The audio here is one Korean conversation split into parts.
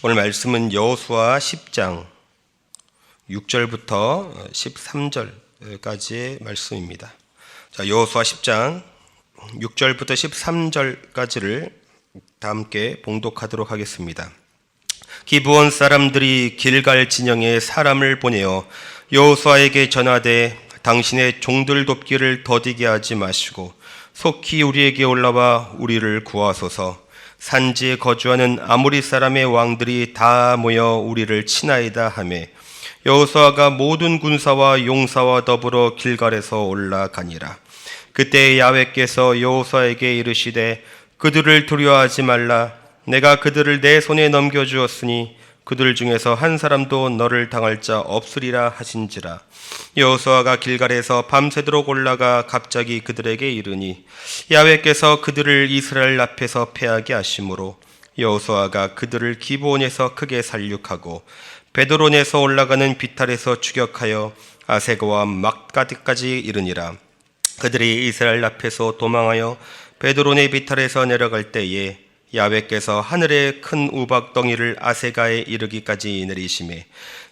오늘 말씀은 여호수아 10장 6절부터 13절까지의 말씀입니다. 자, 여호수아 10장 6절부터 13절까지를 다 함께 봉독하도록 하겠습니다. 기브온 사람들이 길갈 진영에 사람을 보내어 여호수아에게 전하되 당신의 종들 돕기를 더디게 하지 마시고 속히 우리에게 올라와 우리를 구하소서. 산지에 거주하는 아모리 사람의 왕들이 다 모여 우리를 치나이다 하매 여호수아가 모든 군사와 용사와 더불어 길갈에서 올라가니라. 그때 야훼께서 여호수아에게 이르시되 그들을 두려워하지 말라. 내가 그들을 내 손에 넘겨주었으니 그들 중에서 한 사람도 너를 당할 자 없으리라 하신지라. 여호수아가 길갈에서 밤새도록 올라가 갑자기 그들에게 이르니 야훼께서 그들을 이스라엘 앞에서 패하게 하심으로 여호수아가 그들을 기브온에서 크게 살육하고 베드론에서 올라가는 비탈에서 추격하여 아세고와 막가드까지 이르니라. 그들이 이스라엘 앞에서 도망하여 베드론의 비탈에서 내려갈 때에 야훼께서 하늘의 큰 우박덩이를 아세가에 이르기까지 내리시매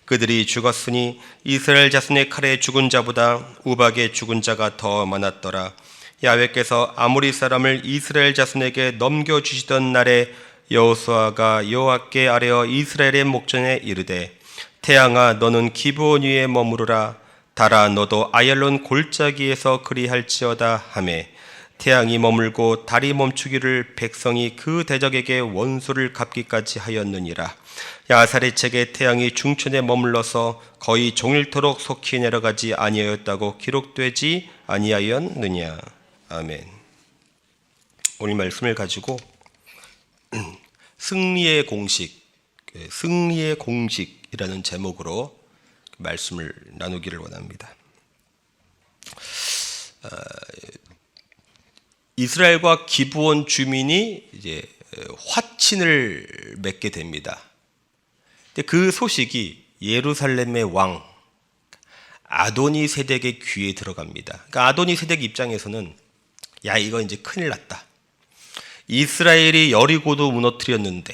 그들이 죽었으니 이스라엘 자손의 칼에 죽은 자보다 우박에 죽은 자가 더 많았더라. 야훼께서 아모리 사람을 이스라엘 자손에게 넘겨주시던 날에 여호수아가 여호와께 아뢰어 이스라엘의 목전에 이르되 태양아 너는 기브온 위에 머무르라. 달아 너도 아얄론 골짜기에서 그리할지어다 하매 태양이 머물고 달이 멈추기를 백성이 그 대적에게 원수를 갚기까지 하였느니라. 야살의 책에 태양이 중천에 머물러서 거의 종일토록 속히 내려가지 아니하였다고 기록되지 아니하였느냐. 아멘. 오늘 말씀을 가지고 승리의 공식이라는 제목으로 말씀을 나누기를 원합니다. 이스라엘과 기브온 주민이 이제 화친을 맺게 됩니다. 근데 그 소식이 예루살렘의 왕 아도니 세덱의 귀에 들어갑니다. 그러니까 아도니 세덱 입장에서는 야 이거 이제 큰일 났다. 이스라엘이 여리고도 무너뜨렸는데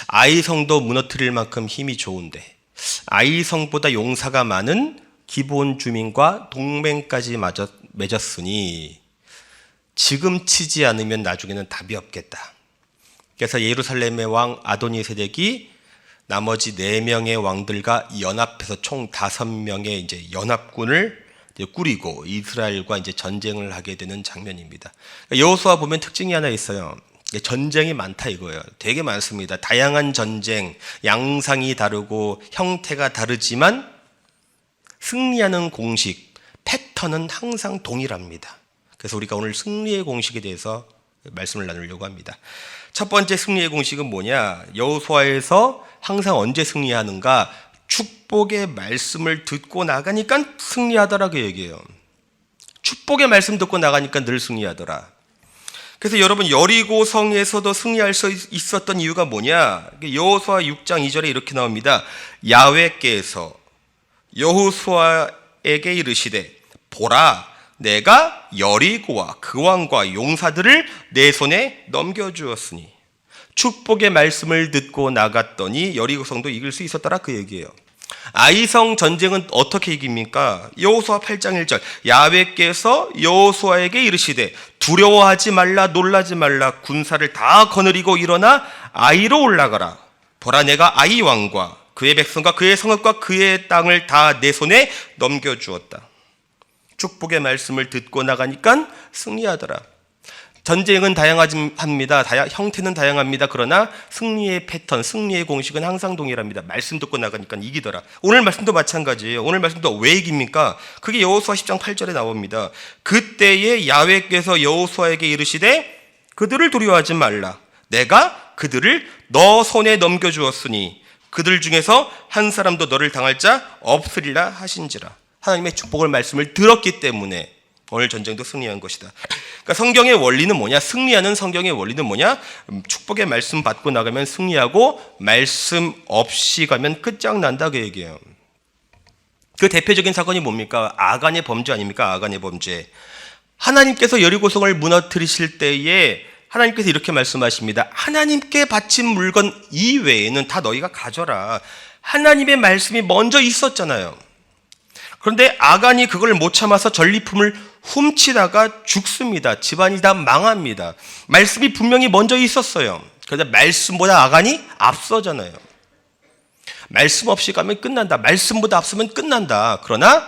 아이성도 무너뜨릴 만큼 힘이 좋은데 아이성보다 용사가 많은 기브온 주민과 동맹까지 맺었으니 지금 치지 않으면 나중에는 답이 없겠다. 그래서 예루살렘의 왕 아도니 세덱이 나머지 4명의 왕들과 연합해서 총 5명의 이제 연합군을 이제 꾸리고 이스라엘과 이제 전쟁을 하게 되는 장면입니다. 여호수아 보면 특징이 하나 있어요. 전쟁이 많다 이거예요. 되게 많습니다. 다양한 전쟁, 양상이 다르고 형태가 다르지만 승리하는 공식, 패턴은 항상 동일합니다. 그래서 우리가 오늘 승리의 공식에 대해서 말씀을 나누려고 합니다. 첫 번째 승리의 공식은 뭐냐? 여호수아에서 항상 언제 승리하는가? 축복의 말씀을 듣고 나가니까 승리하더라 그 얘기예요. 축복의 말씀 듣고 나가니까 늘 승리하더라. 그래서 여러분 여리고성에서도 승리할 수 있었던 이유가 뭐냐? 여호수아 6장 2절에 이렇게 나옵니다. 야훼께서 여호수아에게 이르시되 보라 내가 여리고와 그 왕과 용사들을 내 손에 넘겨주었으니 축복의 말씀을 듣고 나갔더니 여리고성도 이길 수 있었더라 그 얘기예요. 아이성 전쟁은 어떻게 이깁니까? 여호수아 8장 1절 야훼께서 여호수아에게 이르시되 두려워하지 말라 놀라지 말라 군사를 다 거느리고 일어나 아이로 올라가라. 보라 내가 아이 왕과 그의 백성과 그의 성읍과 그의 땅을 다 내 손에 넘겨주었다. 축복의 말씀을 듣고 나가니까 승리하더라. 전쟁은 다양합니다. 형태는 다양합니다. 그러나 승리의 패턴, 승리의 공식은 항상 동일합니다. 말씀 듣고 나가니까 이기더라. 오늘 말씀도 마찬가지예요. 오늘 말씀도 왜 이깁니까? 그게 여호수아 10장 8절에 나옵니다. 그때에 야훼께서 여호수아에게 이르시되 그들을 두려워하지 말라. 내가 그들을 너 손에 넘겨주었으니 그들 중에서 한 사람도 너를 당할 자 없으리라 하신지라. 하나님의 축복을 말씀을 들었기 때문에 오늘 전쟁도 승리한 것이다. 그러니까 성경의 원리는 뭐냐? 승리하는 성경의 원리는 뭐냐? 축복의 말씀 받고 나가면 승리하고 말씀 없이 가면 끝장난다 그 얘기예요. 그 대표적인 사건이 뭡니까? 아간의 범죄 아닙니까? 아간의 범죄. 하나님께서 여리고성을 무너뜨리실 때에 하나님께서 이렇게 말씀하십니다. 하나님께 바친 물건 이외에는 다 너희가 가져라. 하나님의 말씀이 먼저 있었잖아요. 그런데 아간이 그걸 못 참아서 전리품을 훔치다가 죽습니다. 집안이 다 망합니다. 말씀이 분명히 먼저 있었어요. 그런데 말씀보다 아간이 앞서잖아요. 말씀 없이 가면 끝난다. 말씀보다 앞서면 끝난다. 그러나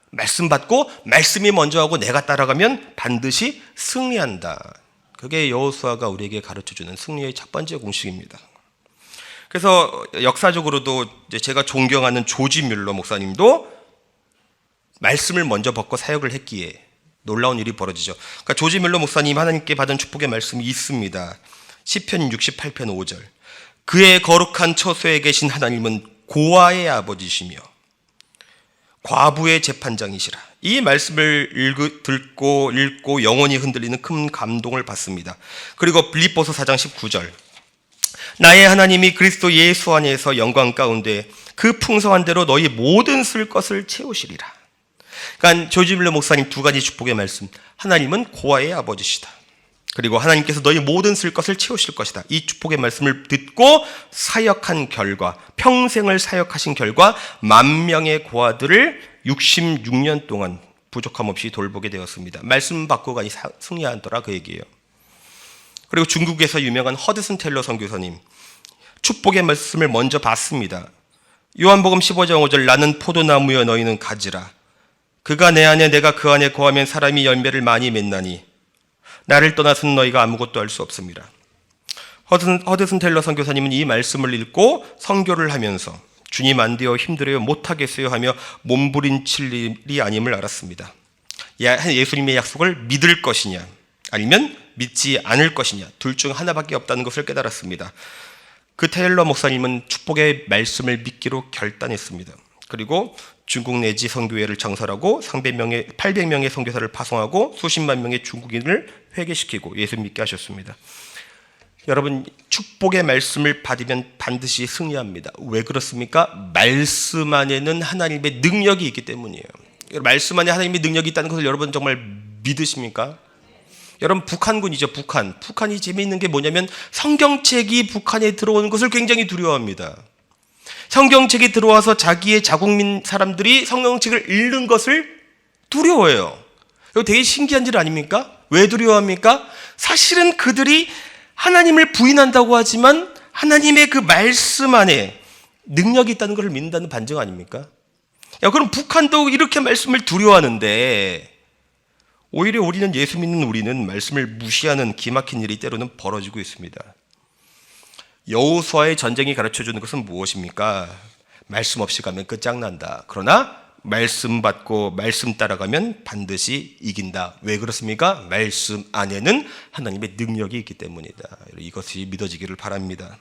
말씀 받고 말씀이 먼저 하고 내가 따라가면 반드시 승리한다. 그게 여호수아가 우리에게 가르쳐주는 승리의 첫 번째 공식입니다. 그래서 역사적으로도 제가 존경하는 조지 뮬러 목사님도 말씀을 먼저 받고 사역을 했기에 놀라운 일이 벌어지죠. 그러니까 조지 뮬러 목사님 하나님께 받은 축복의 말씀이 있습니다. 시편 68편 5절. 그의 거룩한 처소에 계신 하나님은 고아의 아버지시며 과부의 재판장이시라. 이 말씀을 읽고 영혼이 흔들리는 큰 감동을 받습니다. 그리고 빌립보서 4장 19절. 나의 하나님이 그리스도 예수 안에서 영광 가운데 그 풍성한 대로 너희 모든 쓸 것을 채우시리라. 그러니까 조지 뮬러 목사님 두 가지 축복의 말씀. 하나님은 고아의 아버지시다. 그리고 하나님께서 너희 모든 쓸 것을 채우실 것이다. 이 축복의 말씀을 듣고 사역한 결과, 평생을 사역하신 결과 10,000명의 고아들을 66년 동안 부족함 없이 돌보게 되었습니다. 말씀 받고 가니 승리하더라 그 얘기예요. 그리고 중국에서 유명한 허드슨 텔러 선교사님 축복의 말씀을 먼저 받습니다. 요한복음 15장 5절. 나는 포도나무여 너희는 가지라. 그가 내 안에 내가 그 안에 거하면 사람이 열매를 많이 맺나니 나를 떠나서는 너희가 아무것도 할 수 없습니다. 허드슨 텔러 선교사님은 이 말씀을 읽고 선교를 하면서 주님 안 돼요, 힘들어요, 못하겠어요 하며 몸부림칠 일이 아님을 알았습니다. 예수님의 약속을 믿을 것이냐 아니면 믿지 않을 것이냐 둘 중 하나밖에 없다는 것을 깨달았습니다. 그 테일러 목사님은 축복의 말씀을 믿기로 결단했습니다. 그리고 중국 내지 선교회를 창설하고 800명의 선교사를 파송하고 수십만 명의 중국인을 회개시키고 예수 믿게 하셨습니다. 여러분, 축복의 말씀을 받으면 반드시 승리합니다. 왜 그렇습니까? 말씀 안에는 하나님의 능력이 있기 때문이에요. 말씀 안에 하나님의 능력이 있다는 것을 여러분 정말 믿으십니까? 여러분, 북한군이죠. 북한이 재미있는 게 뭐냐면 성경책이 북한에 들어오는 것을 굉장히 두려워합니다. 성경책이 들어와서 자기의 자국민 사람들이 성경책을 읽는 것을 두려워해요. 이거 되게 신기한 일 아닙니까? 왜 두려워합니까? 사실은 그들이 하나님을 부인한다고 하지만 하나님의 그 말씀 안에 능력이 있다는 것을 믿는다는 반증 아닙니까? 그럼 북한도 이렇게 말씀을 두려워하는데 오히려 우리는 예수 믿는 우리는 말씀을 무시하는 기막힌 일이 때로는 벌어지고 있습니다. 여호수아의 전쟁이 가르쳐주는 것은 무엇입니까? 말씀 없이 가면 끝장난다. 그러나 말씀 받고 말씀 따라가면 반드시 이긴다. 왜 그렇습니까? 말씀 안에는 하나님의 능력이 있기 때문이다. 이것이 믿어지기를 바랍니다.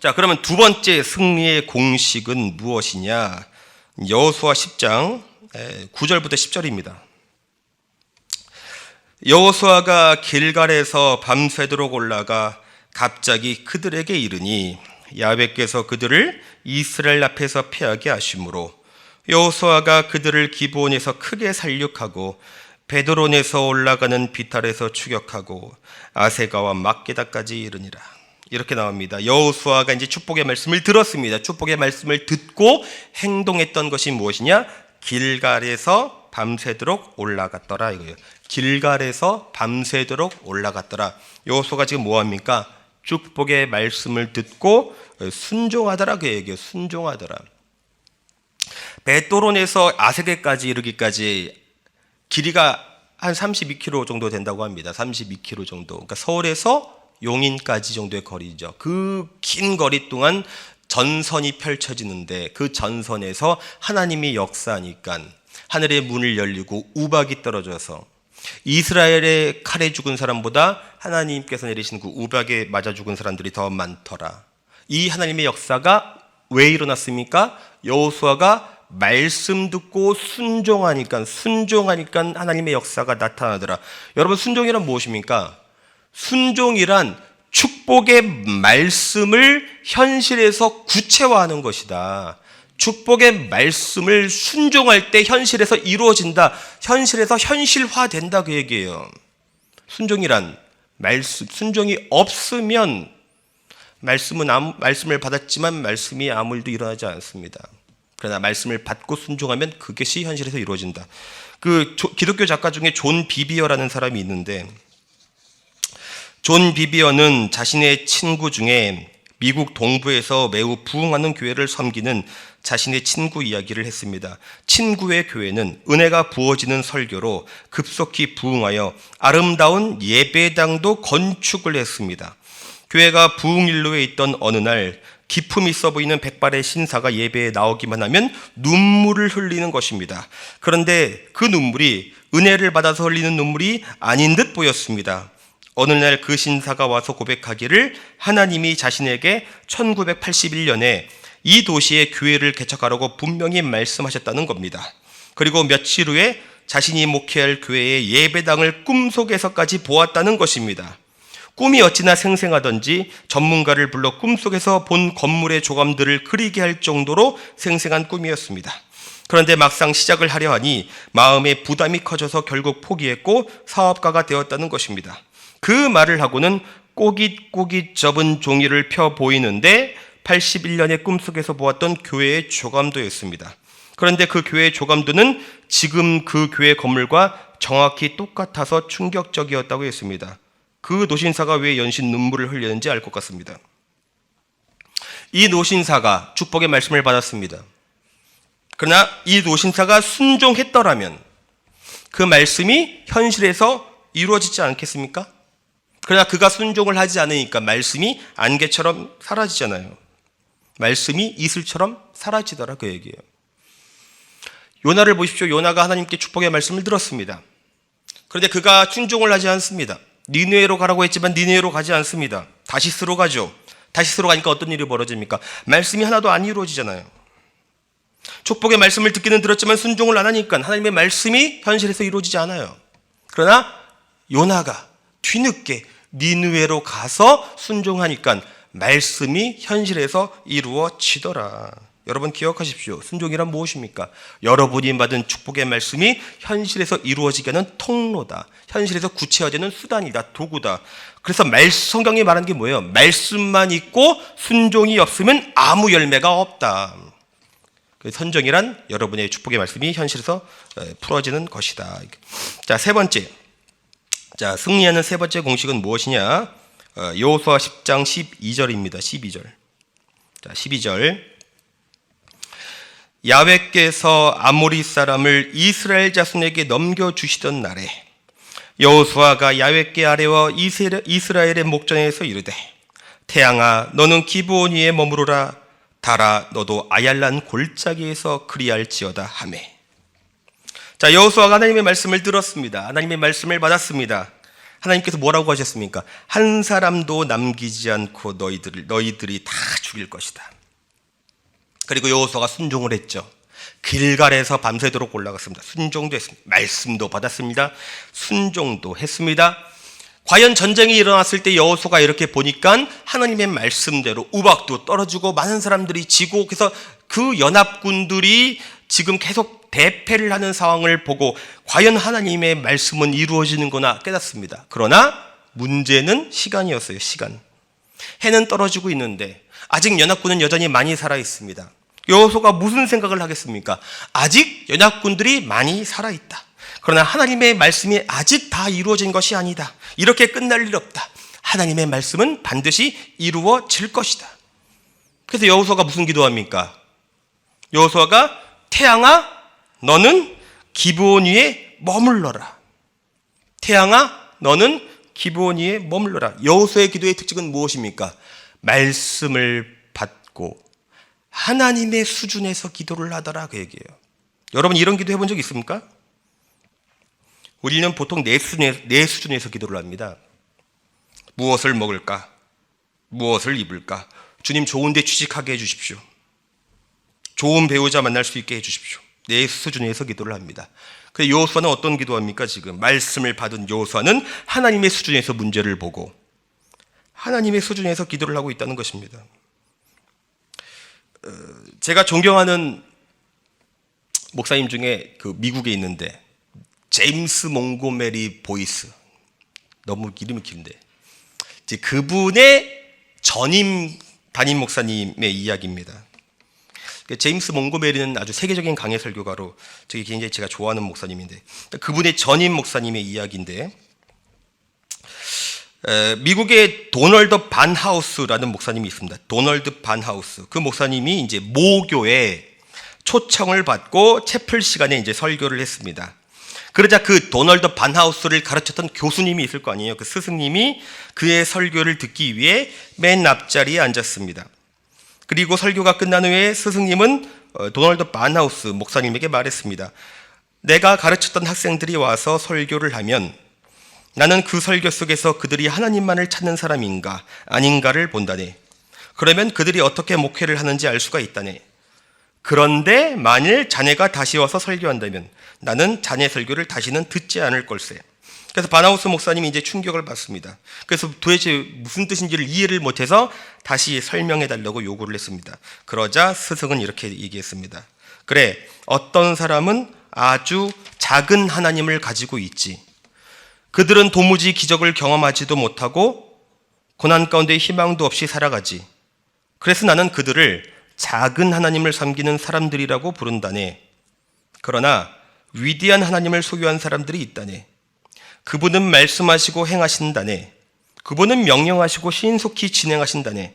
자, 그러면 두 번째 승리의 공식은 무엇이냐? 여호수아 10장 9절부터 10절입니다. 여호수아가 길갈에서 밤새도록 올라가 갑자기 그들에게 이르니 야훼께서 그들을 이스라엘 앞에서 패하게 하심으로 여호수아가 그들을 기브온에서 크게 살육하고 베드론에서 올라가는 비탈에서 추격하고 아세가와 막게다까지 이르니라. 이렇게 나옵니다. 여호수아가 이제 축복의 말씀을 들었습니다. 축복의 말씀을 듣고 행동했던 것이 무엇이냐? 길갈에서 밤새도록 올라갔더라 이거예요. 길갈에서 밤새도록 올라갔더라. 여호수아가 지금 뭐합니까? 축복의 말씀을 듣고 순종하더라 그 얘기예요. 순종하더라. 베토론에서 아세게까지 이르기까지 길이가 한 32km 정도 된다고 합니다. 32km 정도. 그러니까 서울에서 용인까지 정도의 거리죠. 그 긴 거리 동안 전선이 펼쳐지는데 그 전선에서 하나님이 역사하니까 하늘의 문을 열리고 우박이 떨어져서 이스라엘의 칼에 죽은 사람보다 하나님께서 내리신 그 우박에 맞아 죽은 사람들이 더 많더라. 이 하나님의 역사가 왜 일어났습니까? 여호수아가 말씀 듣고 순종하니까 하나님의 역사가 나타나더라. 여러분, 순종이란 무엇입니까? 순종이란 축복의 말씀을 현실에서 구체화하는 것이다. 축복의 말씀을 순종할 때 현실에서 이루어진다. 현실에서 현실화된다 그 얘기예요. 순종이란 순종이 없으면 말씀을 받았지만 말씀이 아무 일도 일어나지 않습니다. 그러나 말씀을 받고 순종하면 그것이 현실에서 이루어진다. 기독교 작가 중에 존 비비어라는 사람이 있는데, 존 비비어는 자신의 친구 중에 미국 동부에서 매우 부흥하는 교회를 섬기는 자신의 친구 이야기를 했습니다. 친구의 교회는 은혜가 부어지는 설교로 급속히 부흥하여 아름다운 예배당도 건축을 했습니다. 교회가 부흥일로에 있던 어느 날 기품 있어 보이는 백발의 신사가 예배에 나오기만 하면 눈물을 흘리는 것입니다. 그런데 그 눈물이 은혜를 받아서 흘리는 눈물이 아닌 듯 보였습니다. 어느 날 그 신사가 와서 고백하기를 하나님이 자신에게 1981년에 이 도시에 교회를 개척하라고 분명히 말씀하셨다는 겁니다. 그리고 며칠 후에 자신이 목회할 교회의 예배당을 꿈속에서까지 보았다는 것입니다. 꿈이 어찌나 생생하던지 전문가를 불러 꿈속에서 본 건물의 조감들을 그리게 할 정도로 생생한 꿈이었습니다. 그런데 막상 시작을 하려 하니 마음의 부담이 커져서 결국 포기했고 사업가가 되었다는 것입니다. 그 말을 하고는 꼬깃꼬깃 접은 종이를 펴 보이는데 81년에 꿈속에서 보았던 교회의 조감도였습니다. 그런데 그 교회의 조감도는 지금 그 교회 건물과 정확히 똑같아서 충격적이었다고 했습니다. 그 노신사가 왜 연신 눈물을 흘렸는지 알 것 같습니다. 이 노신사가 축복의 말씀을 받았습니다. 그러나 이 노신사가 순종했더라면 그 말씀이 현실에서 이루어지지 않겠습니까? 그러나 그가 순종을 하지 않으니까 말씀이 안개처럼 사라지잖아요. 말씀이 이슬처럼 사라지더라, 그 얘기예요. 요나를 보십시오. 요나가 하나님께 축복의 말씀을 들었습니다. 그런데 그가 순종을 하지 않습니다. 니느웨로 가라고 했지만 니느웨로 가지 않습니다. 다시스로 가죠. 다시스로 가니까 어떤 일이 벌어집니까? 말씀이 하나도 안 이루어지잖아요. 축복의 말씀을 듣기는 들었지만 순종을 안 하니까 하나님의 말씀이 현실에서 이루어지지 않아요. 그러나 요나가 뒤늦게 니느웨로 가서 순종하니까 말씀이 현실에서 이루어지더라. 여러분 기억하십시오. 순종이란 무엇입니까? 여러분이 받은 축복의 말씀이 현실에서 이루어지게 하는 통로다. 현실에서 구체화되는 수단이다. 도구다. 그래서 성경이 말하는 게 뭐예요? 말씀만 있고 순종이 없으면 아무 열매가 없다. 선정이란 여러분의 축복의 말씀이 현실에서 풀어지는 것이다. 자, 세 번째. 자, 승리하는 세 번째 공식은 무엇이냐? 여호수아 10장 12절입니다. 12절. 자, 12절. 야훼께서 아모리 사람을 이스라엘 자손에게 넘겨주시던 날에 여호수아가 야훼께 아뢰어 이스라엘의 목전에서 이르되 태양아 너는 기브온 위에 머무르라 달아 너도 아얄란 골짜기에서 그리할지어다 하매. 자, 여호수아가 하나님의 말씀을 들었습니다. 하나님의 말씀을 받았습니다. 하나님께서 뭐라고 하셨습니까? 한 사람도 남기지 않고 너희들이 다 죽일 것이다. 그리고 여호수아가 순종을 했죠. 길갈에서 밤새도록 올라갔습니다. 순종도 했습니다. 말씀도 받았습니다. 순종도 했습니다. 과연 전쟁이 일어났을 때 여호수아가 이렇게 보니까 하나님의 말씀대로 우박도 떨어지고 많은 사람들이 지고, 그래서 그 연합군들이 지금 계속 대패를 하는 상황을 보고 과연 하나님의 말씀은 이루어지는구나 깨닫습니다. 그러나 문제는 시간이었어요. 시간. 해는 떨어지고 있는데 아직 연합군은 여전히 많이 살아 있습니다. 여호수아가 무슨 생각을 하겠습니까? 아직 연합군들이 많이 살아 있다. 그러나 하나님의 말씀이 아직 다 이루어진 것이 아니다. 이렇게 끝날 일 없다. 하나님의 말씀은 반드시 이루어질 것이다. 그래서 여호수아가 무슨 기도합니까? 여호수아가 태양아 너는 기브온 위에 머물러라. 태양아 너는 기브온 위에 머물러라. 여호수아의 기도의 특징은 무엇입니까? 말씀을 받고 하나님의 수준에서 기도를 하더라, 그 얘기예요. 여러분 이런 기도 해본 적 있습니까? 우리는 보통 내 수준에서 기도를 합니다. 무엇을 먹을까? 무엇을 입을까? 주님 좋은 데 취직하게 해주십시오. 좋은 배우자 만날 수 있게 해주십시오. 내 수준에서 기도를 합니다. 그런데 여호수아는 어떤 기도합니까? 지금 말씀을 받은 여호수아는 하나님의 수준에서 문제를 보고 하나님의 수준에서 기도를 하고 있다는 것입니다. 제가 존경하는 목사님 중에 그 미국에 있는데 제임스 몽고메리 보이스, 너무 이름이 긴데. 이제 그분의 전임 담임 목사님의 이야기입니다. 제임스 몽고메리는 아주 세계적인 강해 설교가로 저기 굉장히 제가 좋아하는 목사님인데, 그분의 전임 목사님의 이야기인데, 미국의 도널드 반하우스라는 목사님이 있습니다. 도널드 반하우스. 그 목사님이 이제 모교에 초청을 받고 채플 시간에 이제 설교를 했습니다. 그러자 그 도널드 반하우스를 가르쳤던 교수님이 있을 거 아니에요. 그 스승님이 그의 설교를 듣기 위해 맨 앞자리에 앉았습니다. 그리고 설교가 끝난 후에 스승님은 도널드 반하우스 목사님에게 말했습니다. 내가 가르쳤던 학생들이 와서 설교를 하면 나는 그 설교 속에서 그들이 하나님만을 찾는 사람인가 아닌가를 본다네. 그러면 그들이 어떻게 목회를 하는지 알 수가 있다네. 그런데 만일 자네가 다시 와서 설교한다면 나는 자네 설교를 다시는 듣지 않을 걸세. 그래서 반하우스 목사님이 이제 충격을 받습니다. 그래서 도대체 무슨 뜻인지를 이해를 못해서 다시 설명해 달라고 요구를 했습니다. 그러자 스승은 이렇게 얘기했습니다. 그래, 어떤 사람은 아주 작은 하나님을 가지고 있지. 그들은 도무지 기적을 경험하지도 못하고 고난 가운데 희망도 없이 살아가지. 그래서 나는 그들을 작은 하나님을 섬기는 사람들이라고 부른다네. 그러나 위대한 하나님을 소유한 사람들이 있다네. 그분은 말씀하시고 행하신다네. 그분은 명령하시고 신속히 진행하신다네.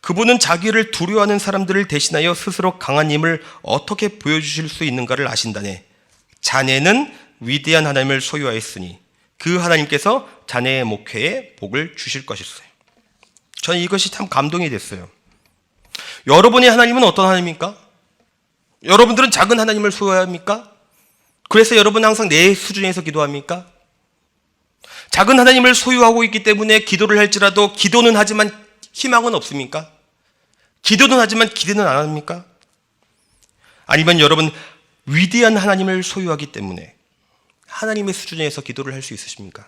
그분은 자기를 두려워하는 사람들을 대신하여 스스로 강한 힘을 어떻게 보여주실 수 있는가를 아신다네. 자네는 위대한 하나님을 소유하였으니 그 하나님께서 자네의 목회에 복을 주실 것이었어요. 저는 이것이 참 감동이 됐어요. 여러분의 하나님은 어떤 하나님입니까? 여러분들은 작은 하나님을 소유합니까? 그래서 여러분 항상 내 수준에서 기도합니까? 작은 하나님을 소유하고 있기 때문에 기도를 할지라도 기도는 하지만 희망은 없습니까? 기도는 하지만 기대는 안 합니까? 아니면 여러분 위대한 하나님을 소유하기 때문에 하나님의 수준에서 기도를 할 수 있으십니까?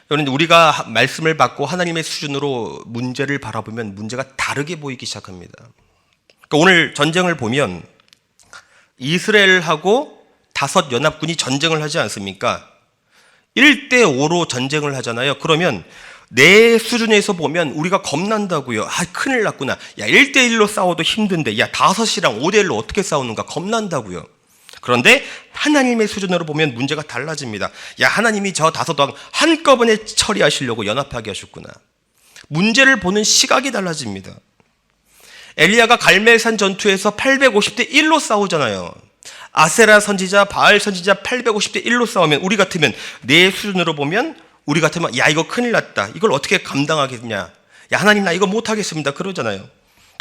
여러분, 우리가 말씀을 받고 하나님의 수준으로 문제를 바라보면 문제가 다르게 보이기 시작합니다. 그러니까 오늘 전쟁을 보면 이스라엘하고 5 연합군이 전쟁을 하지 않습니까? 1대5로 전쟁을 하잖아요. 그러면 내 수준에서 보면 우리가 겁난다고요. 큰일 났구나. 1대1로 싸워도 힘든데 5이랑 5대1로 어떻게 싸우는가 겁난다고요. 그런데 하나님의 수준으로 보면 문제가 달라집니다. 하나님이 저 5왕 한꺼번에 처리하시려고 연합하게 하셨구나. 문제를 보는 시각이 달라집니다. 엘리야가 갈멜산 전투에서 850대 1로 싸우잖아요. 아세라 선지자, 바알 선지자 850대 1로 싸우면 우리 같으면 내 수준으로 보면 우리 같으면 이거 큰일 났다. 이걸 어떻게 감당하겠냐. 하나님 나 이거 못하겠습니다. 그러잖아요.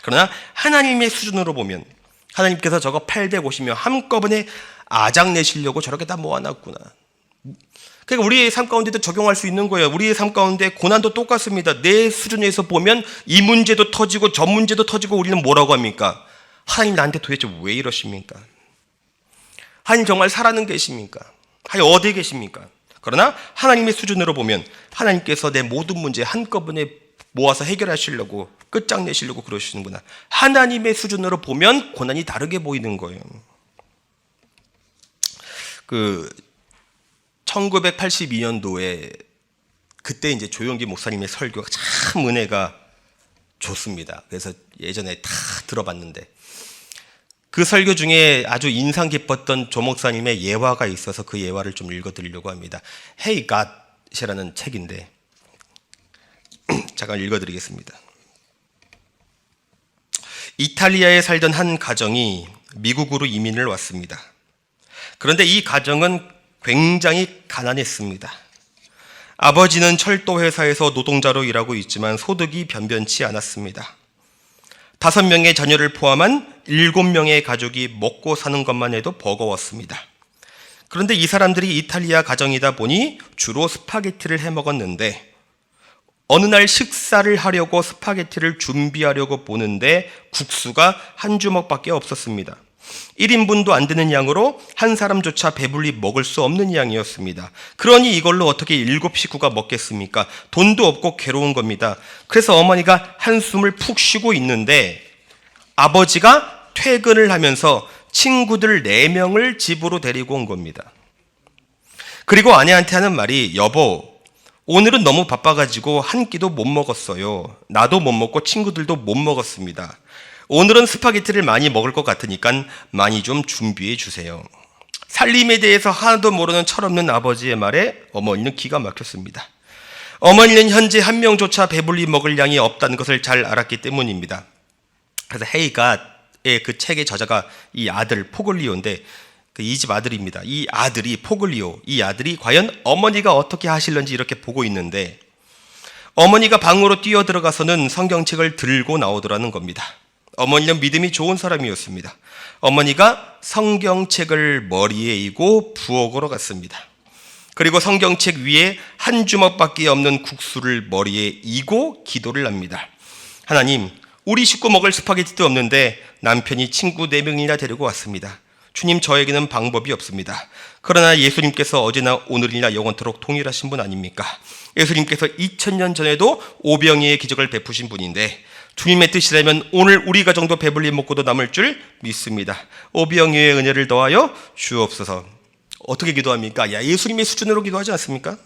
그러나 하나님의 수준으로 보면 하나님께서 저거 850명 한꺼번에 아작내시려고 저렇게 다 모아놨구나. 그러니까 우리의 삶 가운데도 적용할 수 있는 거예요. 우리의 삶 가운데 고난도 똑같습니다. 내 수준에서 보면 이 문제도 터지고 저 문제도 터지고 우리는 뭐라고 합니까? 하나님 나한테 도대체 왜 이러십니까? 하나님 정말 살아는 계십니까? 하나님 어디에 계십니까? 그러나 하나님의 수준으로 보면 하나님께서 내 모든 문제 한꺼번에 모아서 해결하시려고 끝장내시려고 그러시는구나. 하나님의 수준으로 보면 고난이 다르게 보이는 거예요. 1982년도에 그때 이제 조용기 목사님의 설교가 참 은혜가 좋습니다. 그래서 예전에 다 들어봤는데 그 설교 중에 아주 인상 깊었던 조 목사님의 예화가 있어서 그 예화를 좀 읽어드리려고 합니다. Hey God이라는 책인데 잠깐 읽어드리겠습니다. 이탈리아에 살던 한 가정이 미국으로 이민을 왔습니다. 그런데 이 가정은 굉장히 가난했습니다. 아버지는 철도회사에서 노동자로 일하고 있지만 소득이 변변치 않았습니다. 5명의 자녀를 포함한 7명의 가족이 먹고 사는 것만 해도 버거웠습니다. 그런데 이 사람들이 이탈리아 가정이다 보니 주로 스파게티를 해 먹었는데 어느 날 식사를 하려고 스파게티를 준비하려고 보는데 국수가 한 주먹밖에 없었습니다. 1인분도 안 되는 양으로 한 사람조차 배불리 먹을 수 없는 양이었습니다. 그러니 이걸로 어떻게 7 식구가 먹겠습니까? 돈도 없고 괴로운 겁니다. 그래서 어머니가 한숨을 푹 쉬고 있는데 아버지가 퇴근을 하면서 친구들 4명을 집으로 데리고 온 겁니다. 그리고 아내한테 하는 말이 여보, 오늘은 너무 바빠가지고 한 끼도 못 먹었어요. 나도 못 먹고 친구들도 못 먹었습니다. 오늘은 스파게티를 많이 먹을 것 같으니까 많이 좀 준비해 주세요. 살림에 대해서 하나도 모르는 철없는 아버지의 말에 어머니는 기가 막혔습니다. 어머니는 현재 한 명조차 배불리 먹을 양이 없다는 것을 잘 알았기 때문입니다. 그래서 헤이 갓의 그 책의 저자가 이 아들 포글리오인데 이 집 아들입니다. 이 아들이 포글리오, 이 아들이 과연 어머니가 어떻게 하실런지 이렇게 보고 있는데 어머니가 방으로 뛰어들어가서는 성경책을 들고 나오더라는 겁니다. 어머니는 믿음이 좋은 사람이었습니다. 어머니가 성경책을 머리에 이고 부엌으로 갔습니다. 그리고 성경책 위에 한 주먹밖에 없는 국수를 머리에 이고 기도를 합니다. 하나님, 우리 식구 먹을 스파게티도 없는데 남편이 친구 4명이나 데리고 왔습니다. 주님, 저에게는 방법이 없습니다. 그러나 예수님께서 어제나 오늘이나 영원토록 동일하신 분 아닙니까? 예수님께서 2000년 전에도 오병이의 기적을 베푸신 분인데 주님의 뜻이라면 오늘 우리 가정도 배불리 먹고도 남을 줄 믿습니다. 오병이의 은혜를 더하여 주옵소서. 어떻게 기도합니까? 예수님의 수준으로 기도하지 않습니까?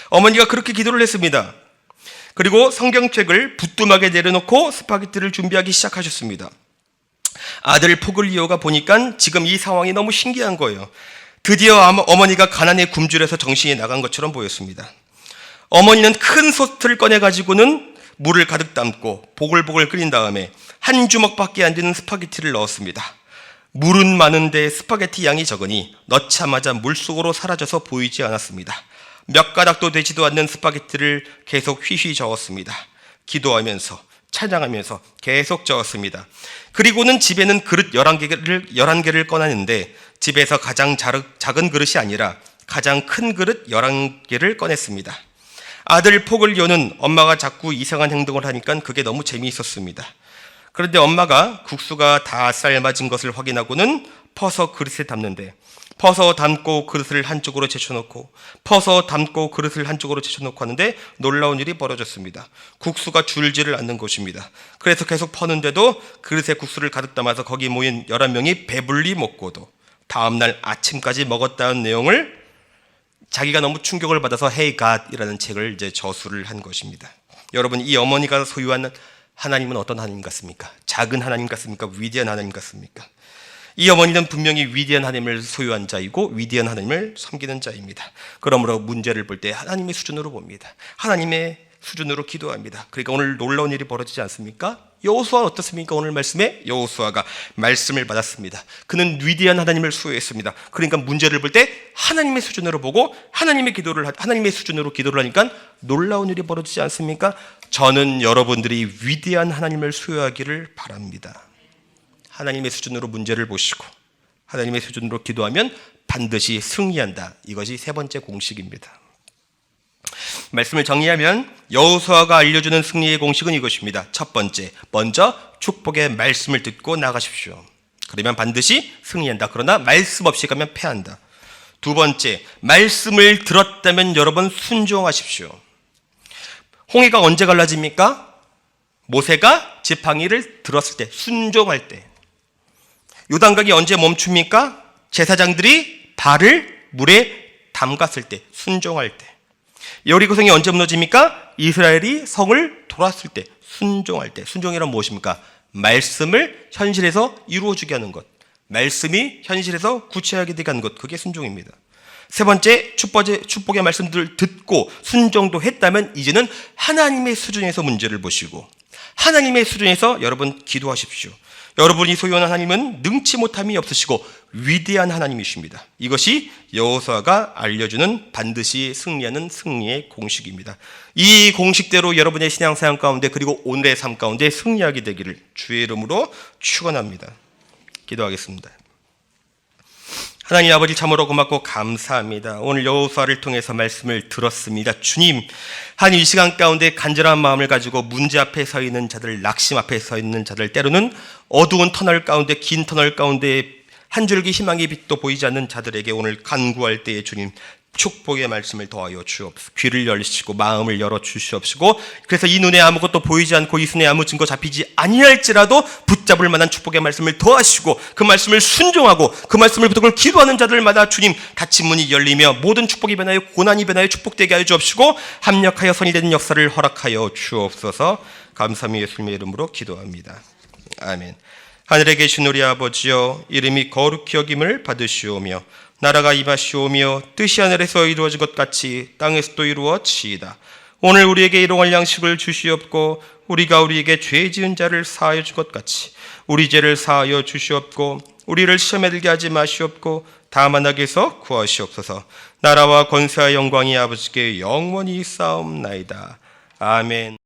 어머니가 그렇게 기도를 했습니다. 그리고 성경책을 부뚜막에 내려놓고 스파게티를 준비하기 시작하셨습니다. 아들 포글리오가 보니까 지금 이 상황이 너무 신기한 거예요. 드디어 어머니가 가난에 굶주려서 정신이 나간 것처럼 보였습니다. 어머니는 큰 솥을 꺼내가지고는 물을 가득 담고 보글보글 끓인 다음에 한 주먹밖에 안 되는 스파게티를 넣었습니다. 물은 많은데 스파게티 양이 적으니 넣자마자 물속으로 사라져서 보이지 않았습니다. 몇 가닥도 되지도 않는 스파게티를 계속 휘휘 저었습니다. 기도하면서 찬양하면서 계속 저었습니다. 그리고는 집에는 그릇 11개를 꺼냈는데 집에서 가장 작은 그릇이 아니라 가장 큰 그릇 11개를 꺼냈습니다. 아들 포글리오는 엄마가 자꾸 이상한 행동을 하니까 그게 너무 재미있었습니다. 그런데 엄마가 국수가 다 삶아진 것을 확인하고는 퍼서 그릇에 담는데 퍼서 담고 그릇을 한쪽으로 제쳐놓고 퍼서 담고 그릇을 한쪽으로 제쳐놓고 하는데 놀라운 일이 벌어졌습니다. 국수가 줄지를 않는 것입니다. 그래서 계속 퍼는데도 그릇에 국수를 가득 담아서 거기 모인 11명이 배불리 먹고도 다음날 아침까지 먹었다는 내용을 자기가 너무 충격을 받아서 Hey God이라는 책을 이제 저술을 한 것입니다. 여러분, 이 어머니가 소유한 하나님은 어떤 하나님 같습니까? 작은 하나님 같습니까? 위대한 하나님 같습니까? 이 어머니는 분명히 위대한 하나님을 소유한 자이고 위대한 하나님을 섬기는 자입니다. 그러므로 문제를 볼 때 하나님의 수준으로 봅니다. 하나님의 수준으로 기도합니다. 그러니까 오늘 놀라운 일이 벌어지지 않습니까? 여호수아 어떻습니까? 오늘 말씀에 여호수아가 말씀을 받았습니다. 그는 위대한 하나님을 소유했습니다. 그러니까 문제를 볼 때 하나님의 수준으로 보고 하나님의 수준으로 기도를 하니까 놀라운 일이 벌어지지 않습니까? 저는 여러분들이 위대한 하나님을 소유하기를 바랍니다. 하나님의 수준으로 문제를 보시고 하나님의 수준으로 기도하면 반드시 승리한다. 이것이 세 번째 공식입니다. 말씀을 정리하면 여호수아가 알려주는 승리의 공식은 이것입니다. 첫 번째, 먼저 축복의 말씀을 듣고 나가십시오. 그러면 반드시 승리한다. 그러나 말씀 없이 가면 패한다. 두 번째, 말씀을 들었다면 여러분 순종하십시오. 홍해가 언제 갈라집니까? 모세가 지팡이를 들었을 때, 순종할 때. 요단강이 언제 멈춥니까? 제사장들이 발을 물에 담갔을 때, 순종할 때. 여리고성이 언제 무너집니까? 이스라엘이 성을 돌았을 때, 순종할 때. 순종이란 무엇입니까? 말씀을 현실에서 이루어지게 하는 것, 말씀이 현실에서 구체하게 되게 하는 것, 그게 순종입니다. 세 번째, 축복의 말씀들을 듣고 순종도 했다면 이제는 하나님의 수준에서 문제를 보시고 하나님의 수준에서 여러분 기도하십시오. 여러분이 소유한 하나님은 능치 못함이 없으시고 위대한 하나님이십니다. 이것이 여호수아가 알려주는 반드시 승리하는 승리의 공식입니다. 이 공식대로 여러분의 신앙생활 가운데 그리고 오늘의 삶 가운데 승리하게 되기를 주의 이름으로 축원합니다. 기도하겠습니다. 하나님 아버지, 참으로 고맙고 감사합니다. 오늘 여호수아를 통해서 말씀을 들었습니다. 주님, 한 이 시간 가운데 간절한 마음을 가지고 문제 앞에 서 있는 자들, 낙심 앞에 서 있는 자들, 때로는 어두운 터널 가운데, 긴 터널 가운데 한 줄기 희망의 빛도 보이지 않는 자들에게 오늘 간구할 때에 주님, 축복의 말씀을 더하여 주옵소서. 귀를 열리시고 마음을 열어 주시옵시고, 그래서 이 눈에 아무것도 보이지 않고 이 손에 아무 증거 잡히지 아니할지라도 붙잡을 만한 축복의 말씀을 더하시고, 그 말씀을 순종하고 그 말씀을 붙들고 기도하는 자들마다 주님 닫힌 문이 열리며 모든 축복이 변하여 고난이 변하여 축복되게 하여 주옵시고, 합력하여 선이 되는 역사를 허락하여 주옵소서. 감사함이 예수님의 이름으로 기도합니다. 아멘. 하늘에 계신 우리 아버지여, 이름이 거룩히 여김을 받으시오며 나라가 임하시오며 뜻이 하늘에서 이루어진 것 같이 땅에서도 이루어지이다. 오늘 우리에게 일용할 양식을 주시옵고, 우리가 우리에게 죄 지은 자를 사하여 준 것 같이 우리 죄를 사하여 주시옵고, 우리를 시험에 들게 하지 마시옵고 다만 악에서 구하시옵소서. 나라와 권세와 영광이 아버지께 영원히 쌓옵나이다. 아멘.